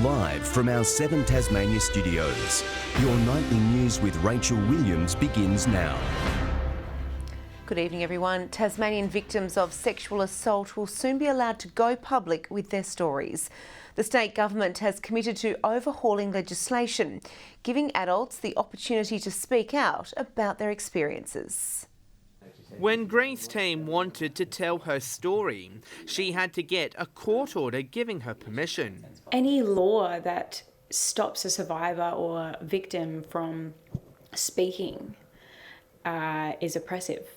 Live from our 7 Tasmania studios, your nightly news with Rachel Williams begins now. Good evening, everyone. Tasmanian victims of sexual assault will soon be allowed to go public with their stories. The state government has committed to overhauling legislation, giving adults the opportunity to speak out about their experiences. When Grace Tame wanted to tell her story, she had to get a court order giving her permission. Any law that stops a survivor or victim from speaking is oppressive.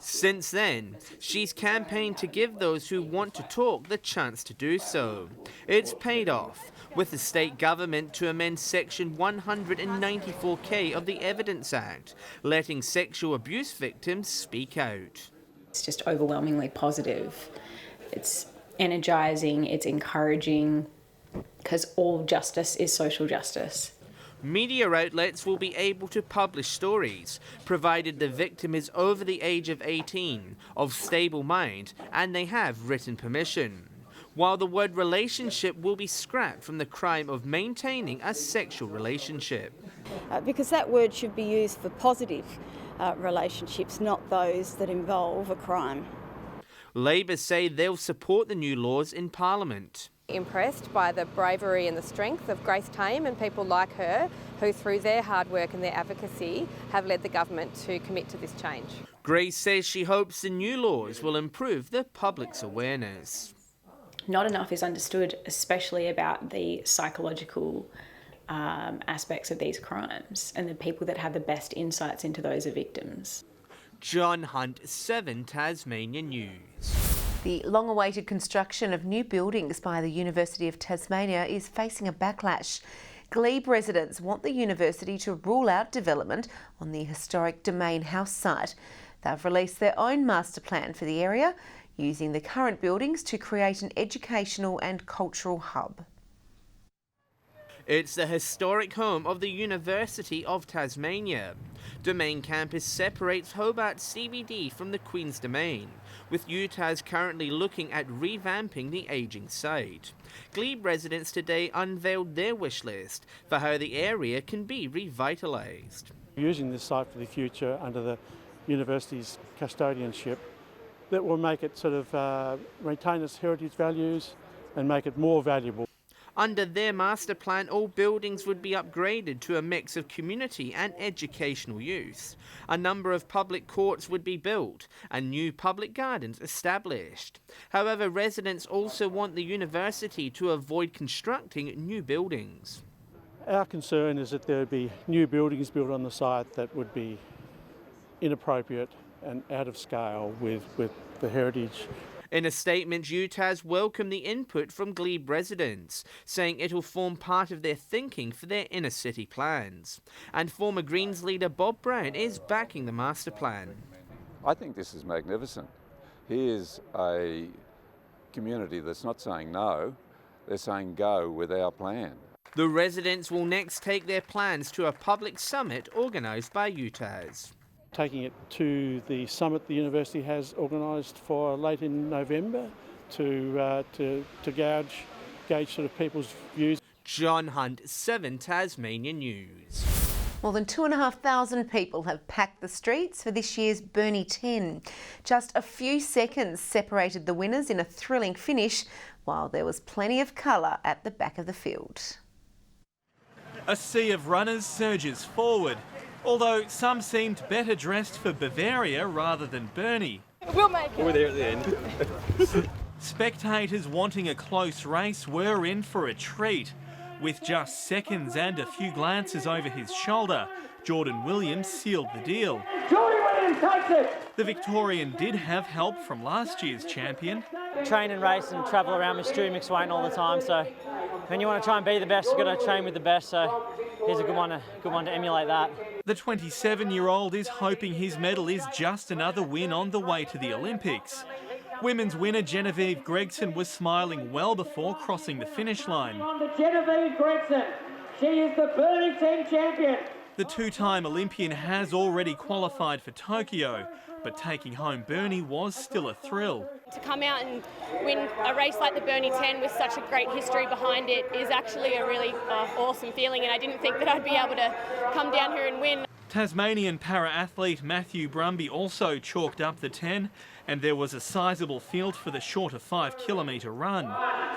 Since then, she's campaigned to give those who want to talk the chance to do so. It's paid off, with the state government to amend Section 194K of the Evidence Act, letting sexual abuse victims speak out. It's just overwhelmingly positive. It's energising, it's encouraging, because all justice is social justice. Media outlets will be able to publish stories, provided the victim is over the age of 18, of stable mind, and they have written permission. While the word relationship will be scrapped from the crime of maintaining a sexual relationship. Because that word should be used for positive relationships, not those that involve a crime. Labor say they'll support the new laws in Parliament. Impressed by the bravery and the strength of Grace Tame and people like her who through their hard work and their advocacy have led the government to commit to this change. Grace says she hopes the new laws will improve the public's awareness. Not enough is understood, especially about the psychological aspects of these crimes and the people that have the best insights into those are victims. John Hunt, 7 Tasmania News. The long-awaited construction of new buildings by the University of Tasmania is facing a backlash. Glebe residents want the university to rule out development on the historic Domain House site. They've released their own master plan for the area, using the current buildings to create an educational and cultural hub. It's the historic home of the University of Tasmania. Domain campus separates Hobart CBD from the Queen's Domain, with UTAS currently looking at revamping the ageing site. Glebe residents today unveiled their wish list for how the area can be revitalised. Using this site for the future under the university's custodianship, that will make it sort of retain its heritage values and make it more valuable. Under their master plan, all buildings would be upgraded to a mix of community and educational use. A number of public courts would be built and new public gardens established. However, residents also want the university to avoid constructing new buildings. Our concern is that there would be new buildings built on the site that would be inappropriate and out of scale with the heritage. In a statement, UTAS welcomed the input from Glebe residents, saying it will form part of their thinking for their inner city plans. And former Greens leader Bob Brown is backing the master plan. I think this is magnificent. Here's a community that's not saying no, they're saying go with our plan. The residents will next take their plans to a public summit organised by UTAS. Taking it to the summit the university has organised for late in November to gauge sort of people's views. John Hunt, 7 Tasmania News. More than 2,500 people have packed the streets for this year's Burnie 10. Just a few seconds separated the winners in a thrilling finish, while there was plenty of colour at the back of the field. A sea of runners surges forward, although some seemed better dressed for Bavaria rather than Burnie. We'll make it. We're there at the end. Spectators wanting a close race were in for a treat. With just seconds and a few glances over his shoulder, Jordan Williams sealed the deal. Jordan Williams takes it! The Victorian did have help from last year's champion. Train and race and travel around with Stu McSwain all the time, so when you want to try and be the best, you've got to train with the best, so here's a good one to emulate that. The 27-year-old is hoping his medal is just another win on the way to the Olympics. Women's winner Genevieve Gregson was smiling well before crossing the finish line. On to Genevieve Gregson. She is the Burnie 10 champion. The two-time Olympian has already qualified for Tokyo, but taking home Burnie was still a thrill. To come out and win a race like the Burnie 10 with such a great history behind it is actually a really awesome feeling, and I didn't think that I'd be able to come down here and win. Tasmanian para-athlete Matthew Brumby also chalked up the 10, and there was a sizable field for the shorter 5-kilometre run.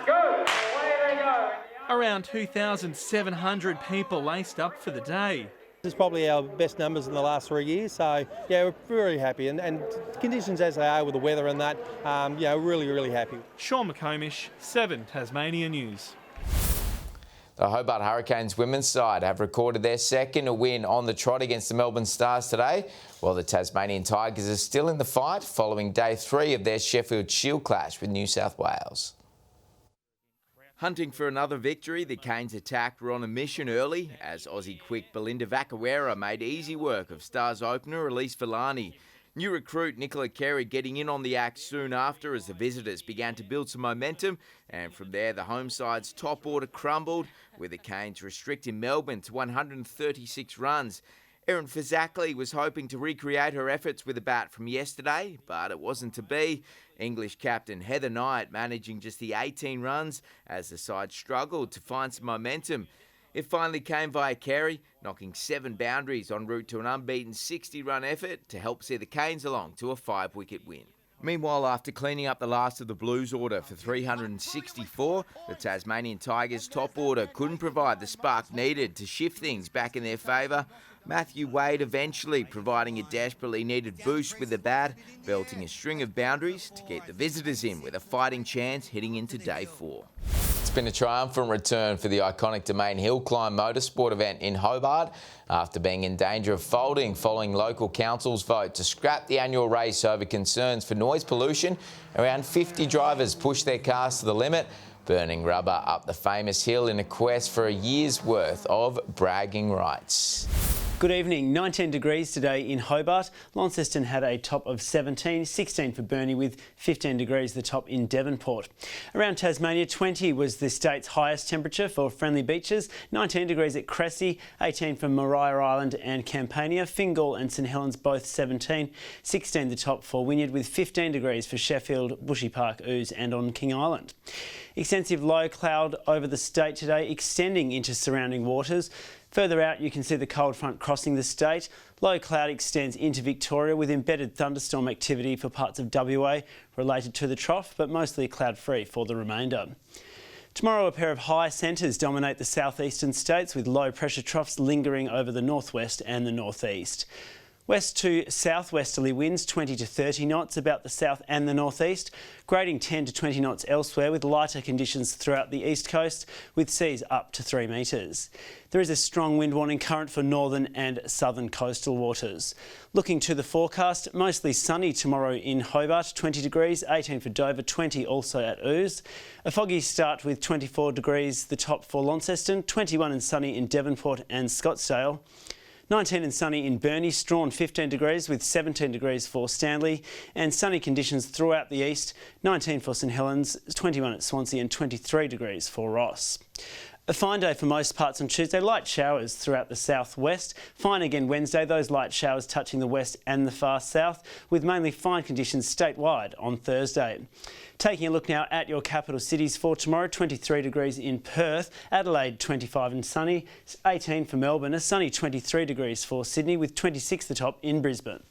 Go! Away they go! Around 2,700 people laced up for the day. This is probably our best numbers in the last 3 years, so yeah, we're very happy, and conditions as they are with the weather and that, really happy. Sean McComish, 7 Tasmania News. The Hobart Hurricanes women's side have recorded their second win on the trot against the Melbourne Stars today, while the Tasmanian Tigers are still in the fight following day 3 of their Sheffield Shield clash with New South Wales. Hunting for another victory, the Canes attack were on a mission early as Aussie quick Belinda Vacawera made easy work of Stars opener Elise Villani. New recruit Nicola Carey getting in on the act soon after as the visitors began to build some momentum, and from there the home side's top order crumbled, with the Canes restricting Melbourne to 136 runs. Erin Fazakli was hoping to recreate her efforts with a bat from yesterday, but it wasn't to be. English captain Heather Knight managing just the 18 runs as the side struggled to find some momentum. It finally came via Carey, knocking 7 boundaries en route to an unbeaten 60-run effort to help see the Canes along to a 5-wicket win. Meanwhile, after cleaning up the last of the Blues order for 364, the Tasmanian Tigers' top order couldn't provide the spark needed to shift things back in their favour. Matthew Wade eventually providing a desperately needed boost with the bat, belting a string of boundaries to keep the visitors in with a fighting chance heading into day 4. It's been a triumphant return for the iconic Domain Hill Climb motorsport event in Hobart after being in danger of folding following local council's vote to scrap the annual race over concerns for noise pollution. Around 50 drivers pushed their cars to the limit, burning rubber up the famous hill in a quest for a year's worth of bragging rights. Good evening. 19 degrees today in Hobart. Launceston had a top of 17, 16 for Burnie with 15 degrees the top in Devonport. Around Tasmania, 20 was the state's highest temperature for Friendly Beaches, 19 degrees at Cressy, 18 for Maria Island and Campania, Fingal and St Helens both 17, 16 the top for Wynyard with 15 degrees for Sheffield, Bushy Park, Ouse and on King Island. Extensive low cloud over the state today, extending into surrounding waters. Further out, you can see the cold front crossing the state. Low cloud extends into Victoria with embedded thunderstorm activity for parts of WA related to the trough, but mostly cloud-free for the remainder. Tomorrow, a pair of high centres dominate the southeastern states with low pressure troughs lingering over the northwest and the northeast. West to southwesterly winds 20 to 30 knots about the south and the northeast, grading 10 to 20 knots elsewhere with lighter conditions throughout the east coast with seas up to 3 metres. There is a strong wind warning current for northern and southern coastal waters. Looking to the forecast, mostly sunny tomorrow in Hobart, 20 degrees, 18 for Dover, 20 also at Ouse. A foggy start with 24 degrees the top for Launceston, 21 and sunny in Devonport and Scottsdale. 19 and sunny in Burnie, Strawn 15 degrees with 17 degrees for Stanley, and sunny conditions throughout the east, 19 for St Helens, 21 at Swansea and 23 degrees for Ross. A fine day for most parts on Tuesday, light showers throughout the southwest. Fine again Wednesday, those light showers touching the west and the far south, with mainly fine conditions statewide on Thursday. Taking a look now at your capital cities for tomorrow, 23 degrees in Perth, Adelaide 25 and sunny, 18 for Melbourne, a sunny 23 degrees for Sydney with 26 the top in Brisbane.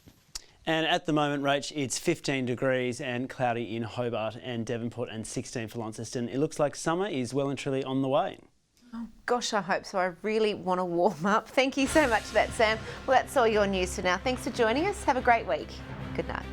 And at the moment, Rach, it's 15 degrees and cloudy in Hobart and Devonport and 16 for Launceston. It looks like summer is well and truly on the way. Oh, gosh, I hope so. I really want to warm up. Thank you so much for that, Sam. Well, that's all your news for now. Thanks for joining us. Have a great week. Good night.